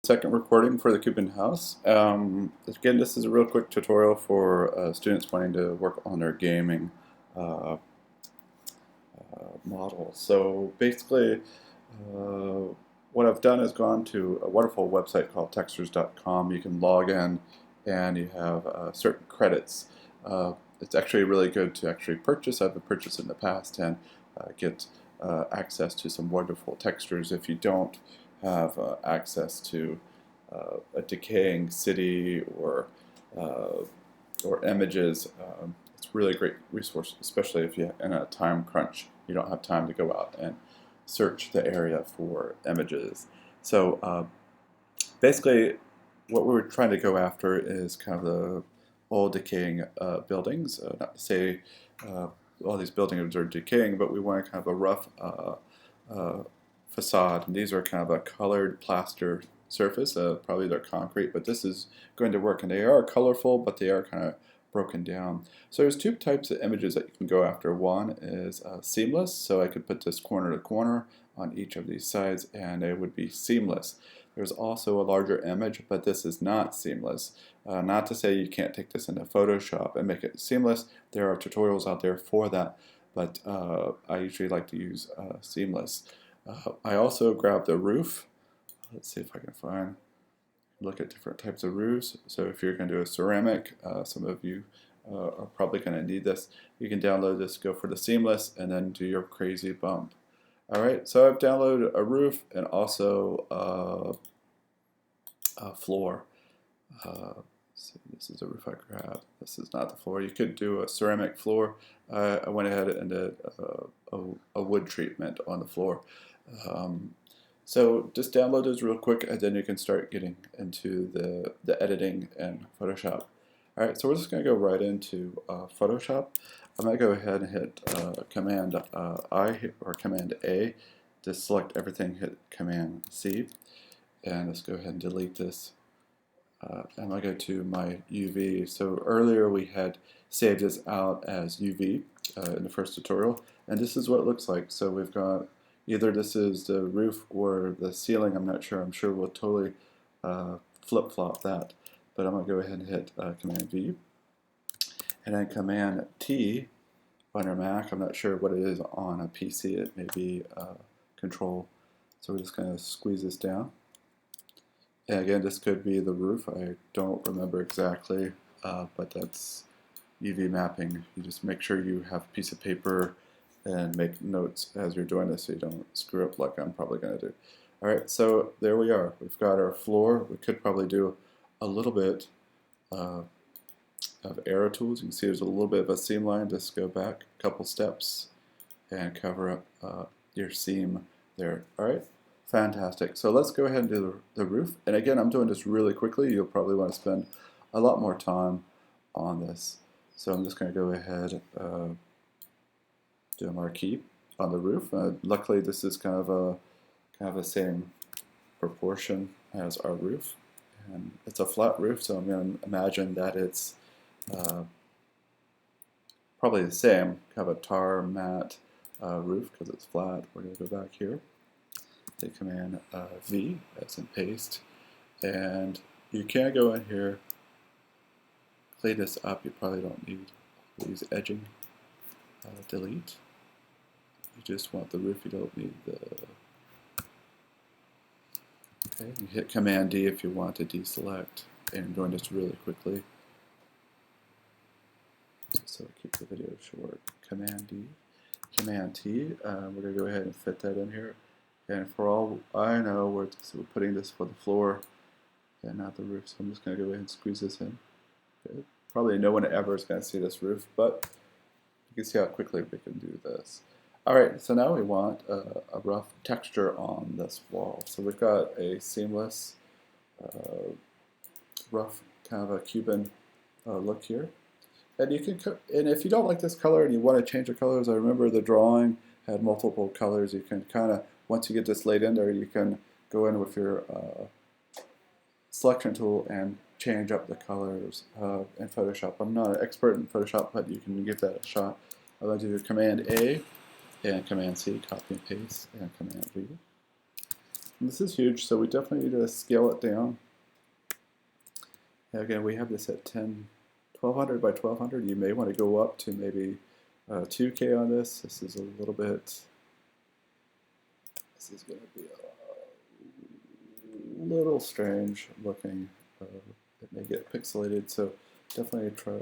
Second recording for the Cuban house. Again, this is a real quick tutorial for students wanting to work on their gaming uh, model. So basically, what I've done is gone to a wonderful website called textures.com. You can log in and you have certain credits. It's actually really good to actually purchase. I've purchased in the past and get access to some wonderful textures. If you don't have access to a decaying city or images, it's really a great resource, especially if you're in a time crunch. You don't have time to go out and search the area for images. So basically, what we're trying to go after is kind of the old decaying buildings. Not to say all these buildings are decaying, but we want kind of a rough facade. And these are kind of a colored plaster surface. Probably they're concrete, but this is going to work. And they are colorful, but they are kind of broken down. So there's two types of images that you can go after. One is seamless, so I could put this corner to corner on each of these sides and it would be seamless. There's also a larger image, but this is not seamless. Not to say you can't take this into Photoshop and make it seamless. There are tutorials out there for that, but I usually like to use seamless. I also grabbed the roof. Let's see if I can look at different types of roofs. So if you're going to do a ceramic, some of you are probably going to need this. You can download this, go for the seamless, and then do your crazy bump. Alright, so I've downloaded a roof and also a floor. So this is a roof I grabbed. This is not the floor. You could do a ceramic floor. I went ahead and did a wood treatment on the floor. So just download those real quick and then you can start getting into the editing in Photoshop. Alright, so we're just going to go right into Photoshop. I'm going to go ahead and hit Command I or Command A to select everything, hit Command C, and let's go ahead and delete this. I'm going to go to my UV. So earlier we had saved this out as UV in the first tutorial, and this is what it looks like. So we've got either this is the roof or the ceiling, I'm not sure. I'm sure we'll totally flip-flop that, but I'm going to go ahead and hit Command V. And then Command T on your Mac. I'm not sure what it is on a PC. It may be Control. So we're just going to squeeze this down. And again, this could be the roof. I don't remember exactly, but that's UV mapping. You just make sure you have a piece of paper and make notes as you're doing this so you don't screw up like I'm probably going to do. Alright, so there we are. We've got our floor. We could probably do a little bit of arrow tools. You can see there's a little bit of a seam line. Just go back a couple steps and cover up your seam there. Alright, fantastic. So let's go ahead and do the roof. And again, I'm doing this really quickly. You'll probably want to spend a lot more time on this. So I'm just going to go ahead do a marquee on the roof. Luckily, this is kind of the same proportion as our roof. And it's a flat roof, so I'm going to imagine that it's probably the same, kind of a tar mat roof because it's flat. We're going to go back here, hit Command V as in paste, and you can go in here, clean this up. You probably don't need to use edging. Delete. You just want the roof. You don't need the. Okay, you hit Command D if you want to deselect, and I'm doing this really quickly. So keep the video short. Command D, Command T. We're going to go ahead and fit that in here. And for all I know, we're putting this for the floor and not the roof. So I'm just going to go ahead and squeeze this in. Okay. Probably no one ever is going to see this roof, but you can see how quickly we can do this. Alright, so now we want a rough texture on this wall. So we've got a seamless, rough kind of a Cuban look here. And you can, and if you don't like this color and you want to change the colors, I remember the drawing had multiple colors. You can kind of, once you get this laid in there, you can go in with your selection tool and change up the colors in Photoshop. I'm not an expert in Photoshop, but you can give that a shot. I'm going to do Command A and Command C, copy and paste, and Command V. And this is huge, so we definitely need to scale it down. And again, we have this at 1200 by 1200. You may want to go up to maybe 2K on this. This is a little bit, this is going to be a little strange looking. It may get pixelated, so definitely try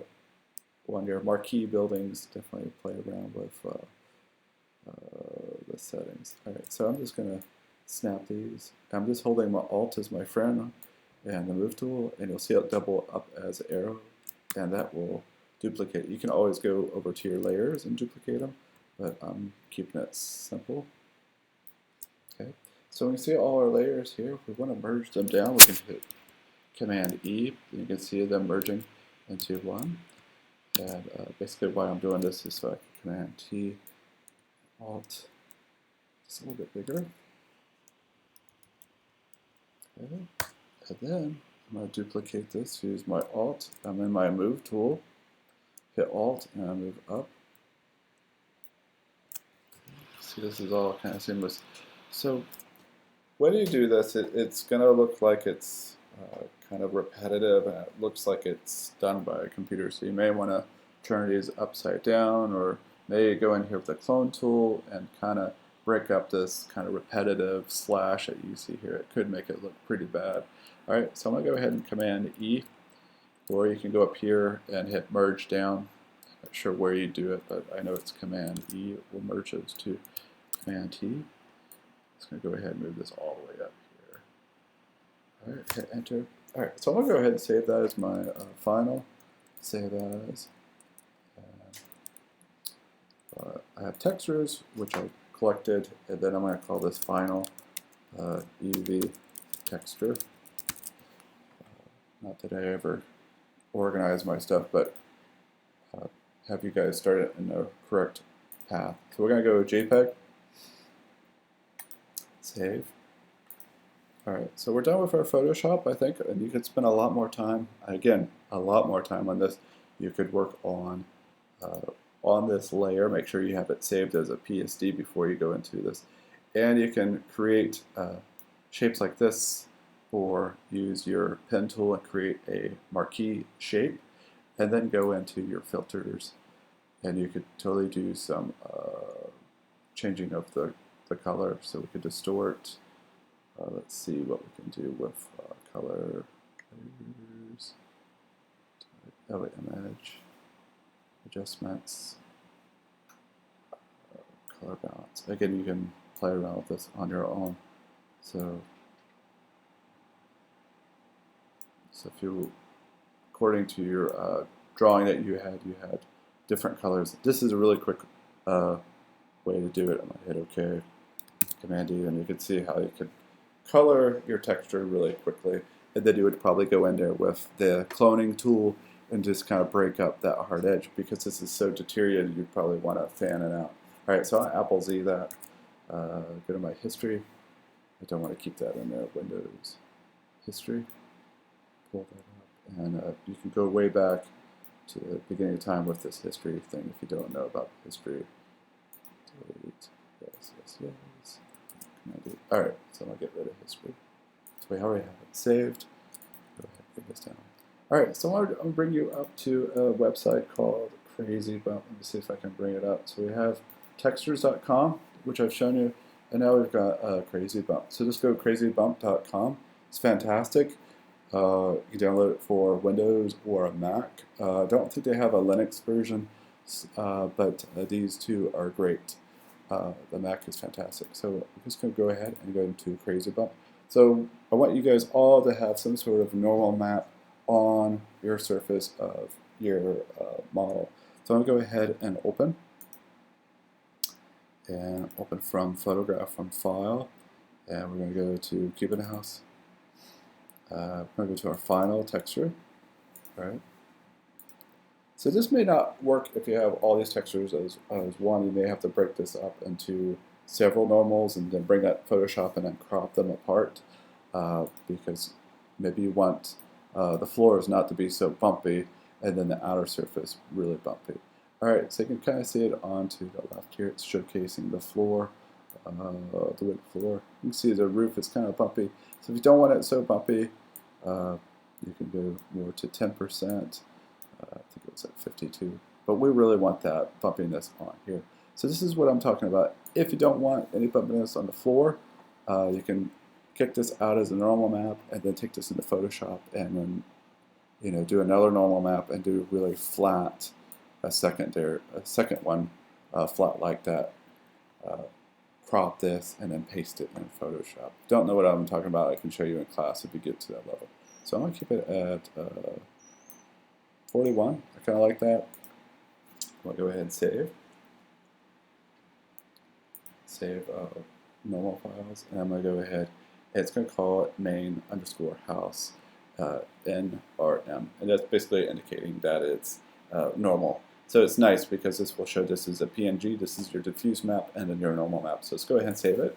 on your marquee buildings, definitely play around with the settings. All right, so I'm just going to snap these. I'm just holding my Alt as my friend and the move tool, and you'll see it double up as an arrow, and that will duplicate. You can always go over to your layers and duplicate them, but I'm keeping it simple. Okay, so we see all our layers here. If we want to merge them down, we can hit Command E, and you can see them merging into one. And basically why I'm doing this is so I can Command T, Alt, just a little bit bigger. Okay. And then I'm going to duplicate this, use my Alt, I'm in my Move tool, hit Alt, and I move up. See, this is all kind of seamless. So when you do this, it's going to look like it's kind of repetitive, and it looks like it's done by a computer. So you may want to turn these upside down, or maybe go in here with the clone tool and kind of break up this kind of repetitive slash that you see here. It could make it look pretty bad. All right, so I'm going to go ahead and Command E, or you can go up here and hit Merge Down. I'm not sure where you do it, but I know it's Command E. It will merge those to Command T. I'm just going to go ahead and move this all the way up here. All right, hit Enter. All right, so I'm going to go ahead and save that as my final. Save as. I have textures, which I collected, and then I'm going to call this final UV texture. Not that I ever organize my stuff, but have you guys start it in the correct path. So we're going to go JPEG, save. All right, so we're done with our Photoshop, I think, and you could spend a lot more time, again, a lot more time on this. You could work on this layer, make sure you have it saved as a PSD before you go into this. And you can create shapes like this, or use your pen tool and create a marquee shape, and then go into your filters, and you could totally do some changing of the color. So we could distort. Let's see what we can do with color. Oh, image adjustments, color balance. Again, you can play around with this on your own. So if you, according to your drawing that you had different colors. This is a really quick way to do it. I'm going to hit OK, Command E, and you can see how you could color your texture really quickly. And then you would probably go in there with the cloning tool and just kind of break up that hard edge. Because this is so deteriorated, you'd probably want to fan it out. All right, so I'll Apple Z that. Go to my history. I don't want to keep that in there. Windows history. Pull that up, and you can go way back to the beginning of time with this history thing if you don't know about history. Delete. Yes. All right, so I'm gonna get rid of history. So we already have it saved. Go ahead and bring this down. All right, so I'm gonna bring you up to a website called Crazy Bump. Let me see if I can bring it up. So we have textures.com, which I've shown you, and now we've got Crazy Bump. So just go crazybump.com. It's fantastic. You can download it for Windows or a Mac. I don't think they have a Linux version, but these two are great. The Mac is fantastic. So I'm just going to go ahead and go into Crazy Bump. So I want you guys all to have some sort of normal map on your surface of your model. So I'm going to go ahead and open from Photograph from File, and we're going to go to Cuban House. We're going to go to our final texture. All right. So this may not work if you have all these textures as one. You may have to break this up into several normals and then bring up Photoshop and then crop them apart because maybe you want the floors not to be so bumpy and then the outer surface really bumpy. All right, so you can kind of see it onto the left here. It's showcasing the floor the wood floor. You can see the roof is kind of bumpy. So if you don't want it so bumpy, you can go more to 10%. I think it was at 52. But we really want that bumpiness on here. So this is what I'm talking about. If you don't want any bumpiness on the floor, you can kick this out as a normal map and then take this into Photoshop and then do another normal map and do really flat a second one flat like that. Crop this and then paste it in Photoshop. Don't know what I'm talking about, I can show you in class if you get to that level. So I'm going to keep it at 41. I kind of like that. I'll go ahead and save. Save normal files, and I'm going to go ahead. It's going to call it main_house NRM, and that's basically indicating that it's normal. So it's nice because this will show this is a PNG, this is your diffuse map, and then your normal map. So let's go ahead and save it.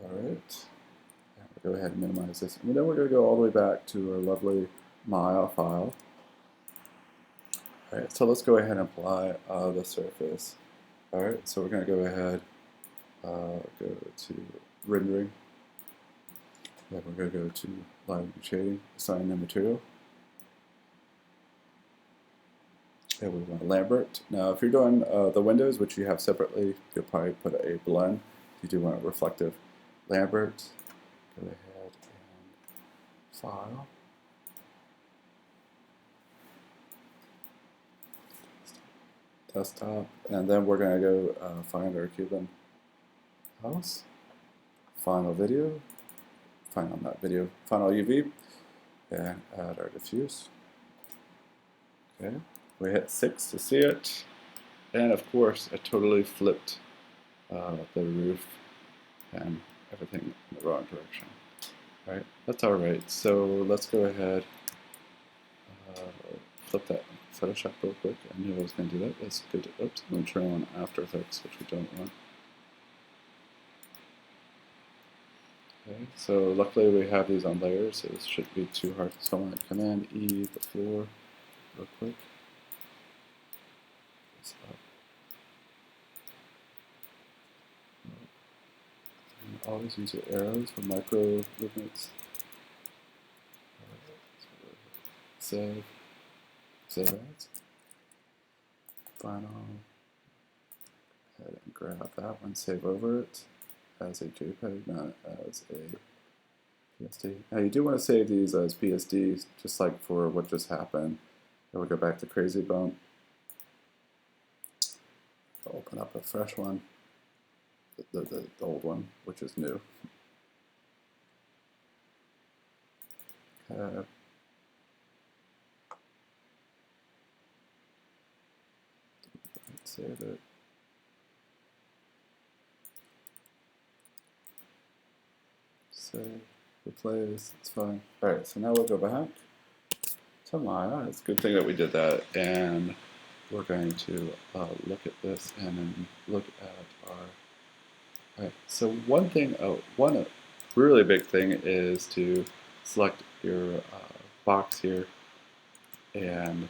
Alright, go ahead and minimize this. And then we're going to go all the way back to our lovely Maya file. Alright, so let's go ahead and apply the surface. Alright, so we're going to go ahead, go to rendering. Then we're going to go to lighting and shading, assign the material. And we want Lambert. Now, if you're doing the windows, which you have separately, you'll probably put a blend. If you do want a reflective Lambert, go ahead and file. Desktop, and then we're going to go find our Cuban house, final video, final UV, and add our diffuse. Okay, we hit 6 to see it, and of course I totally flipped the roof and everything in the wrong direction. Alright, that's alright, so let's go ahead, flip that Photoshop real quick. I knew I was going to do that. Let's go to, oops, I'm going to turn on After Effects, which we don't want. Okay, so luckily we have these on layers, so this shouldn't be too hard. So I'm going to Command E the floor real quick. Always use your arrows for micro movements. Save. Save as. Final. Go ahead and grab that one, save over it as a JPEG, not as a PSD. Now you do want to save these as PSDs, just like for what just happened. Then we'll go back to Crazy Bump. I'll open up a fresh one, the old one, which is new. Save it. Save, replace, it's fine. Alright, so now we'll go back to Maya. It's a good thing that we did that, and we're going to look at this and then look at our... Alright, so one really big thing is to select your box here, and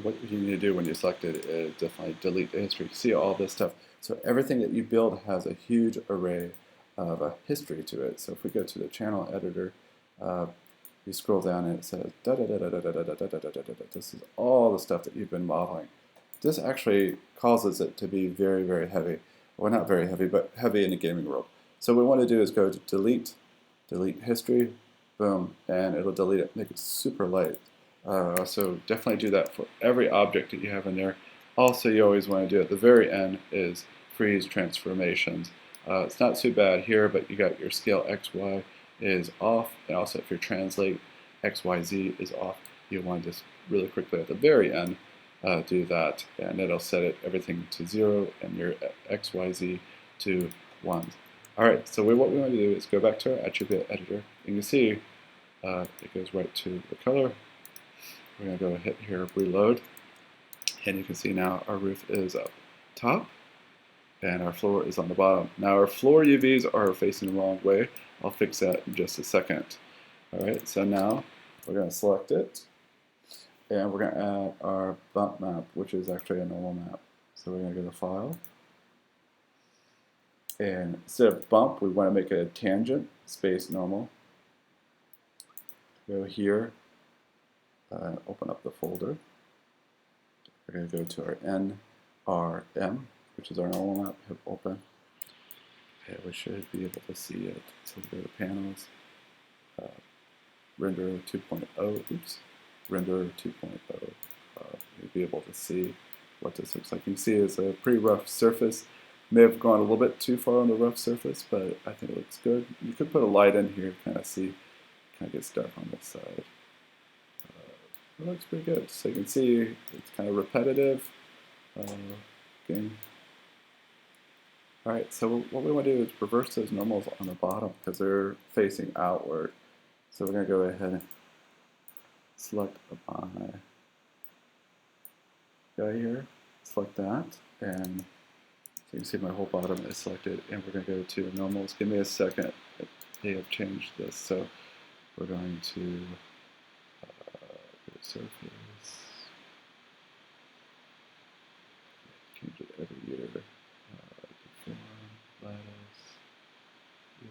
what you need to do when you select it is definitely delete the history. See all this stuff. So everything that you build has a huge array of a history to it. So if we go to the channel editor, you scroll down and it says da da da da da da da da da da da da. This is all the stuff that you've been modeling. This actually causes it to be very, very heavy. Well, not very heavy, but heavy in the gaming world. So what we want to do is go to delete history, boom, and it'll delete it, make it super light. So definitely do that for every object that you have in there. Also, you always want to do at the very end is freeze transformations. It's not too bad here, but you got your scale XY is off, and also if your translate XYZ is off, you want to just really quickly at the very end do that, and it'll set everything to 0 and your XYZ to 1. Alright, so what we want to do is go back to our attribute editor. You can see it goes right to the color. We're going to go hit here, reload, and you can see now our roof is up top and our floor is on the bottom. Now our floor UVs are facing the wrong way. I'll fix that in just a second. Alright, so now we're going to select it, And we're going to add our bump map, which is actually a normal map. So we're going to go to File. And instead of bump, we want to make it a tangent, space normal. Go here, open up the folder. We're going to go to our NRM, which is our normal map. Hit open. Okay, we should be able to see it. So we go to Panels, Render 2.0, Render 2.0. You'll be able to see what this looks like. You can see it's a pretty rough surface. May have gone a little bit too far on the rough surface, but I think it looks good. You could put a light in here, kind of see, kind of gets dark on this side. It looks pretty good. So you can see it's kind of repetitive. Okay. All right, so what we want to do is reverse those normals on the bottom because they're facing outward. So we're going to go ahead and select my guy here, select that, and so you can see my whole bottom is selected, and we're going to go to normals. Give me a second. They have changed this, so we're going to go to surface. Change it every year. Deform, lattice, UV.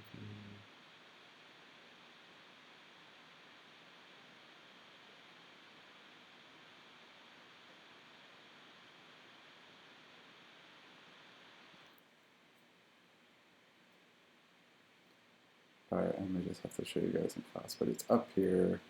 Alright, I may just have to show you guys in class, but it's up here.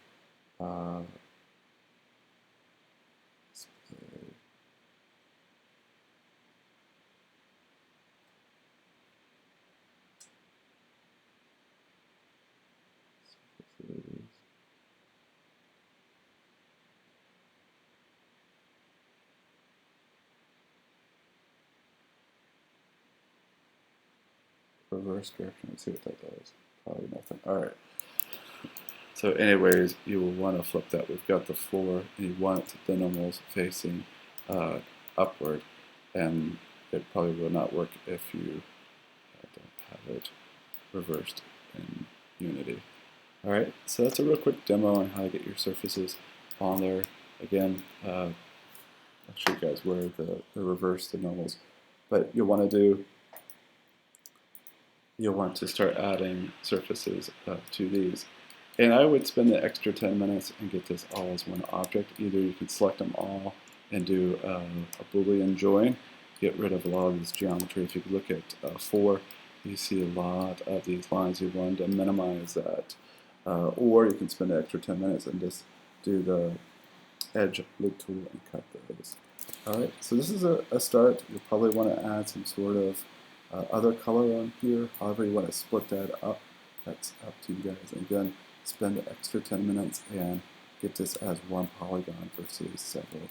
Reverse direction, let's see what that does. Probably nothing. Alright. So anyways, you will want to flip that. We've got the floor, and you want the normals facing upward, and it probably will not work if you don't have it reversed in Unity. Alright, so that's a real quick demo on how to get your surfaces on there. Again, I'll show you guys where the reverse, the normals. But you'll want to start adding surfaces to these. And I would spend the extra 10 minutes and get this all as one object. Either you can select them all and do a Boolean join, get rid of a lot of this geometry. If you look at 4, you see a lot of these lines. You want to minimize that. Or you can spend the extra 10 minutes and just do the edge loop tool and cut those. Alright, so this is a start. You'll probably want to add some sort of other color on here. However you want to split that up, that's up to you guys. And again, spend the extra 10 minutes and get this as one polygon versus several.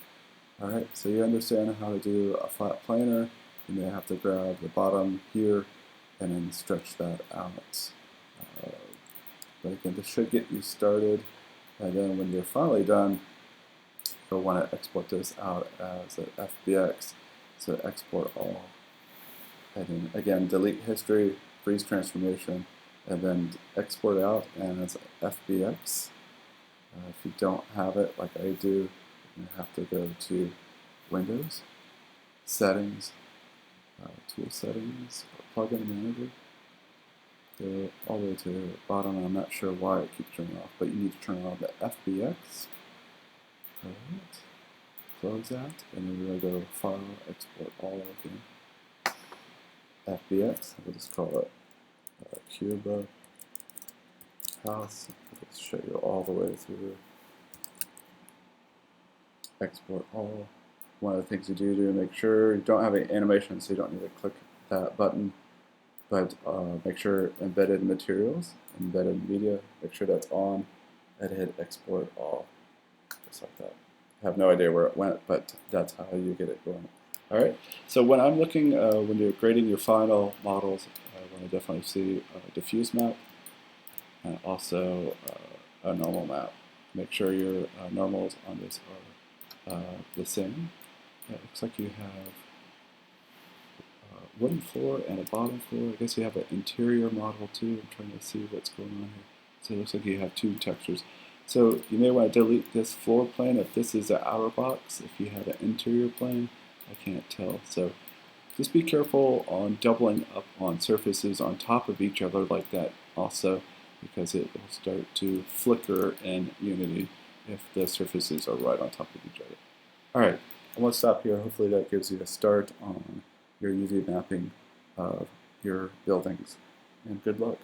Alright, so you understand how to do a flat planar. You may have to grab the bottom here and then stretch that out. But again, this should get you started. And then when you're finally done, you'll want to export this out as an FBX. So export all. And then again, delete history, freeze transformation, and then export out as FBX. If you don't have it like I do, you have to go to Windows, Settings, Tool Settings, Plugin Manager. Go all the way to the bottom. I'm not sure why it keeps turning off, but you need to turn on the FBX. Alright, close that, and then we're going to go File, Export All again. FBX, we'll just call it Cuban House. Let's show you all the way through. Export all. One of the things you do to make sure you don't have any animation, so you don't need to click that button. But make sure embedded materials, embedded media, make sure that's on, and hit export all, just like that. I have no idea where it went, but that's how you get it going. All right. So when I'm looking, when you're grading your final models, I want to definitely see a diffuse map and also a normal map. Make sure your normals on this are the same. It looks like you have wooden floor and a bottom floor. I guess you have an interior model too. I'm trying to see what's going on here. So it looks like you have two textures. So you may want to delete this floor plan if this is an outer box. If you have an interior plane, I can't tell. So just be careful on doubling up on surfaces on top of each other like that also, because it will start to flicker in Unity if the surfaces are right on top of each other. Alright, I'm going to stop here. Hopefully that gives you a start on your UV mapping of your buildings. And good luck.